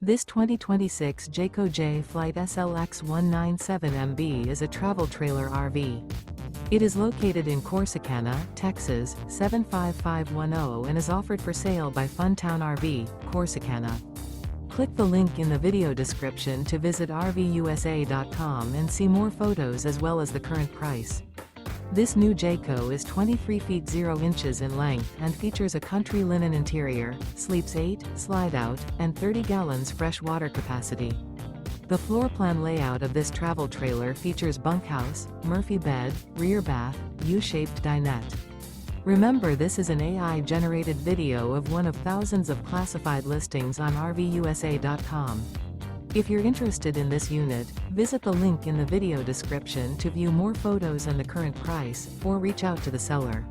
This 2026 Jayco Jay Flight SLX 197MB is a travel trailer RV. It is located in Corsicana, Texas, 75510 and is offered for sale by Funtown RV, Corsicana. Click the link in the video description to visit RVUSA.com and see more photos as well as the current price. This new Jayco is 23 feet 0 inches in length and features a country linen interior, sleeps 8, Slideout, and 30 gallons fresh water capacity. The floor plan layout of this travel trailer features bunkhouse, Murphy bed, rear bath, U-shaped dinette. Remember, this is an AI-generated video of one of thousands of classified listings on RVUSA.com. If you're interested in this unit, visit the link in the video description to view more photos and the current price, or reach out to the seller.